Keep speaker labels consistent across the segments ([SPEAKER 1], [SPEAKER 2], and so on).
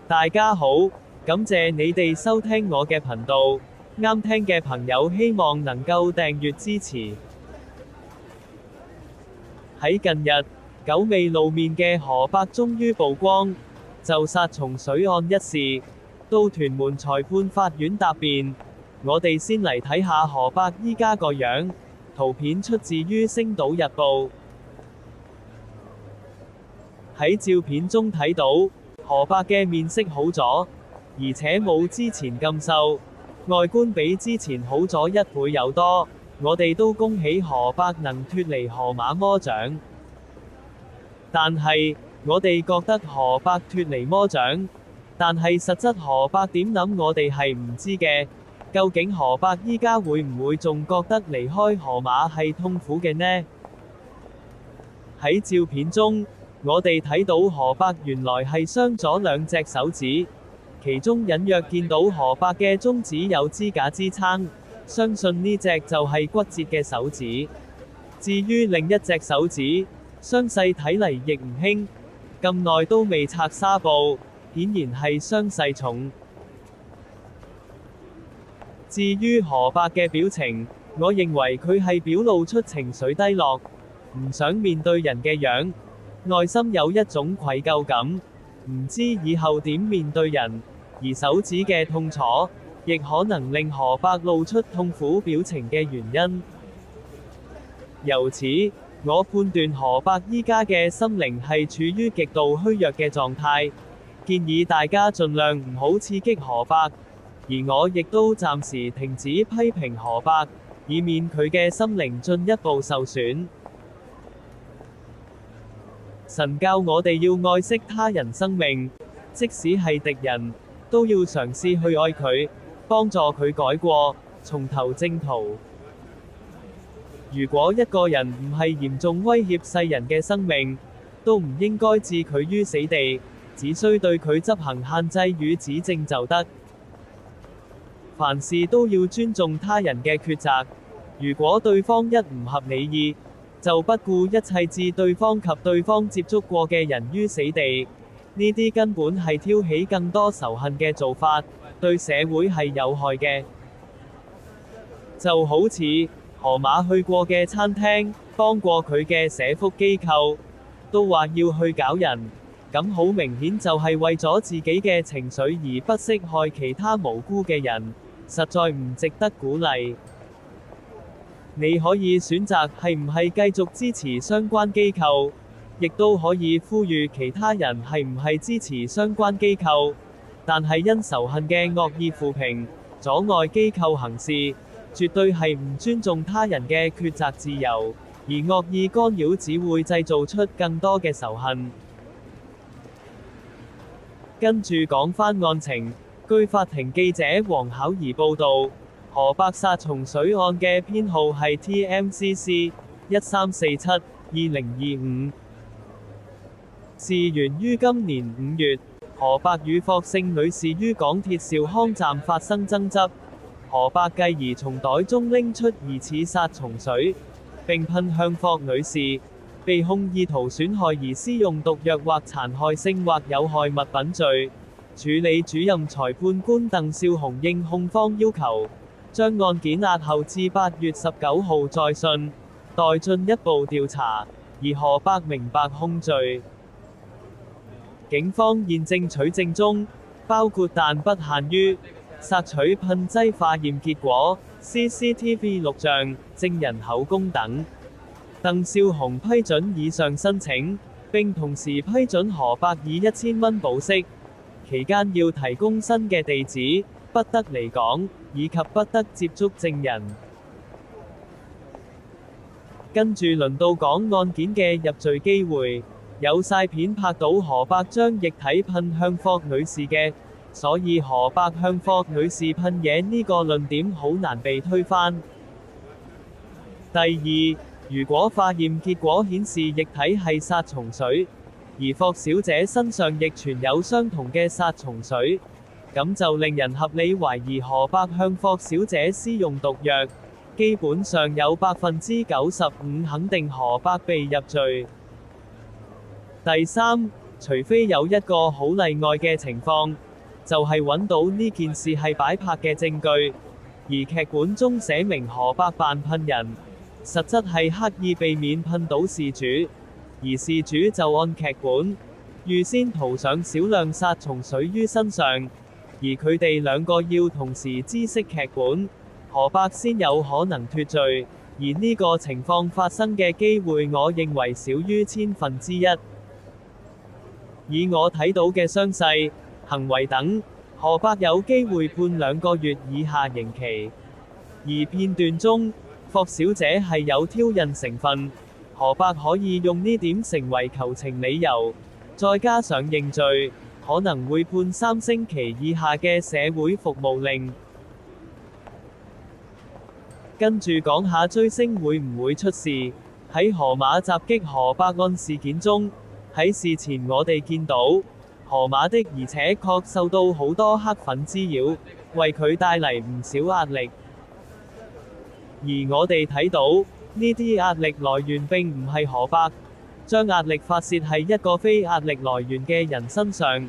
[SPEAKER 1] 大家好，感謝你哋收聽我嘅頻道，啱聽嘅朋友希望能夠訂閱支持。喺近日，久未露面嘅何伯終於曝光，就殺蟲水案一事，到屯門裁判法院答辯。我哋先嚟睇下何伯依家個樣，圖片出自於星島日報。喺照片中睇到，何伯嘅面色好咗，而且冇之前咁瘦，外觀比之前好咗1倍有多。我哋都恭喜何伯能脫離河馬魔掌。但係，我哋覺得何伯脫離魔掌，但係實質何伯點諗我哋係唔知嘅。究竟何伯依家會唔會仲覺得離開河馬係痛苦嘅呢？喺照片中，我哋睇到何伯原來係傷咗2隻手指，其中隱約見到何伯嘅中指有支架支撐，相信呢隻就係骨折嘅手指。至於另一隻手指，傷勢睇嚟亦唔輕，咁耐都未拆紗布，顯然係傷勢重。至於何伯嘅表情，我認為佢係表露出情緒低落，唔想面對人嘅樣，內心有一種愧疚感，唔知以後點面對人，而手指嘅痛楚，亦可能令何伯露出痛苦表情嘅原因。由此，我判斷何伯依家嘅心靈係處於極度虛弱嘅狀態，建議大家盡量唔好刺激何伯，而我亦都暫時停止批評何伯，以免佢嘅心靈進一步受損。神教我哋要愛惜他人生命，即使係敵人，都要嘗試去愛佢，幫助佢改過，重投正途。如果一個人唔係嚴重威脅世人嘅生命，都唔應該置佢於死地，只需對佢執行限制與指正就得。凡事都要尊重他人嘅抉擇，如果對方一唔合你意，就不顧一切置對方及對方接觸過嘅人於死地，呢啲根本係挑起更多仇恨嘅做法，對社會係有害嘅。就好似何馬去過嘅餐廳，幫過佢嘅社福機構，都話要去搞人，咁好明顯就係為咗自己嘅情緒而不惜害其他無辜嘅人，實在唔值得鼓勵。你可以選擇係唔係繼續支持相關機構，亦都可以呼籲其他人係唔係支持相關機構，但係因仇恨嘅惡意負評，阻礙機構行事，絕對係唔尊重他人嘅抉擇自由，而惡意干擾只會製造出更多嘅仇恨。跟住講返案情，據法庭記者黃巧兒報導，何伯殺蟲水案嘅編號係 TMCC 1347/2025。事源於今年5月，何伯與霍姓女士於港鐵兆康站發生爭執，何伯繼而從袋中拎出疑似殺蟲水，並噴向霍女士，被控意圖損害而施用毒藥或殘害性或有害物品罪。處理主任裁判官鄧少雄應控方要求，將案件押後至8月19號再訊，待進一步調查，而何伯明白控罪。警方現正取證中，包括但不限於索取噴劑化驗結果、CCTV 錄像、證人口供等。鄧少雄批准以上申請，並同時批准何伯以1000蚊保釋，期間要提供新嘅地址，不得離港，以及不得接觸證人。跟住輪到講案件嘅入罪機會，有晒片拍到何伯將液體噴向霍女士嘅，所以何伯向霍女士噴嘢呢個論點好難被推翻。第二，如果化驗結果顯示液體係殺蟲水，而霍小姐身上亦存有相同嘅殺蟲水，咁就令人合理懷疑何伯向霍小姐施用毒藥，基本上有95%肯定何伯被入罪。第三，除非有一個好例外嘅情況，就係揾到呢件事係擺拍嘅證據，而劇本中寫明河伯扮噴人，實質係刻意避免噴到事主，而事主就按劇本預先塗上少量殺蟲水於身上，而佢哋兩個要同時知悉劇本，河伯先有可能脫罪，而呢個情況發生嘅機會，我認為少於1/1000。以我睇到嘅傷勢、行為等，河伯有機會判2個月以下刑期。而片段中，霍小姐係有挑釁成分，河伯可以用呢點成為求情理由，再加上認罪，可能會判3星期以下嘅社會服務令。跟住講下追星會唔會出事。喺河馬襲擊河伯案事件中，喺事前我哋見到河馬的而且確受到好多黑粉滋擾，為佢帶嚟唔少壓力。而我哋睇到呢啲壓力來源並唔係河伯，將壓力發洩喺一個非壓力來源嘅人身上，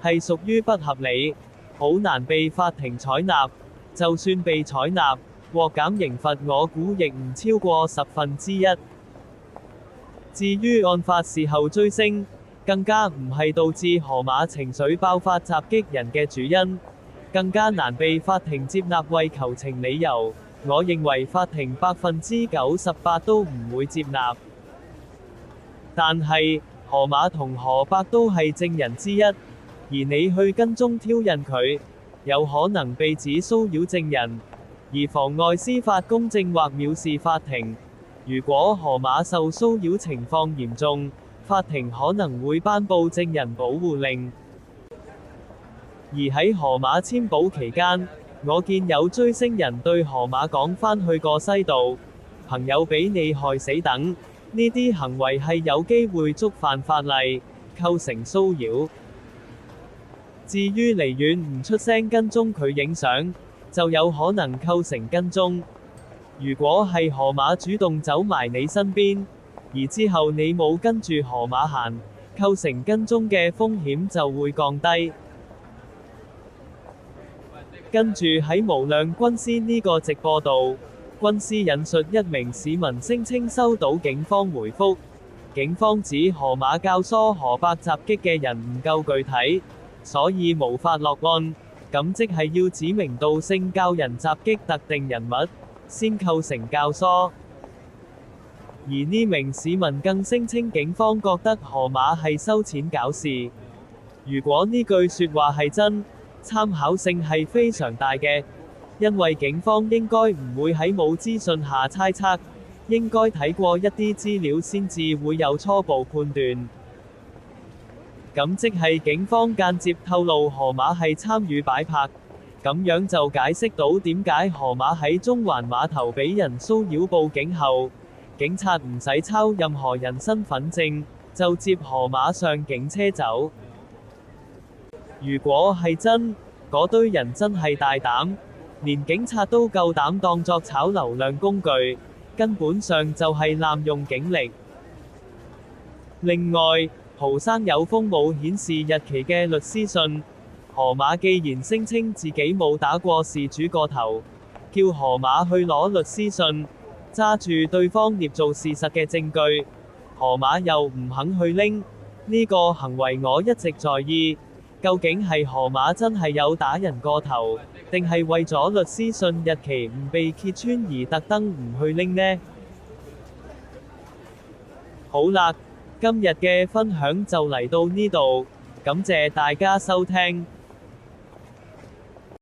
[SPEAKER 1] 係屬於不合理，好難被法庭採納。就算被採納，獲減刑罰我估亦唔超過1/10。至於案發事後追星，更加唔係導致河馬情緒爆發襲擊人嘅主因，更加難被法庭接納為求情理由。我認為法庭98%都唔會接納。但係河馬同河伯都係證人之一，而你去跟蹤挑釁佢，有可能被指騷擾證人，而妨礙司法公正或藐視法庭。如果河馬受騷擾情況嚴重，法庭可能會頒布證人保護令。而喺河馬簽保期間，我見有追星人對河馬講返去過西度，朋友俾你害死等，呢啲行為係有機會觸犯法例，構成騷擾。至於離遠唔出聲跟蹤佢影相，就有可能構成跟蹤。如果係河馬主動走埋你身邊，而之後你冇跟住河馬行，構成跟蹤嘅風險就會降低。跟住喺無量軍師呢個直播度，軍師引述一名市民聲稱收到警方回覆，警方指河馬教唆河伯襲擊嘅人唔夠具體，所以無法落案。咁即係要指名道姓教人襲擊特定人物，先構成教唆。而呢名市民更聲稱警方覺得河馬係收錢搞事。如果呢句說話係真，參考性係非常大嘅，因為警方應該唔會喺冇資訊下猜測，應該睇過一啲資料先至會有初步判斷。咁即係警方間接透露河馬係參與擺拍，咁樣就解釋到點解河馬喺中環碼頭俾人騷擾報警後，警察唔使抄任何人身份證，就接河馬上警車走。如果係真，嗰堆人真係大膽，連警察都夠膽當作炒流量工具，根本上就係濫用警力。另外，豪生有封冇顯示日期嘅律師信，河馬既然聲稱自己冇打過事主個頭，叫河馬去攞律師信，揸住對方捏造事實嘅證據，河馬又唔肯去拎，呢個行為我一直在意。究竟係河馬真係有打人個頭，定係為咗律師信日期唔被揭穿而特登唔去拎呢？好啦，今日嘅分享就嚟到呢度，感謝大家收聽。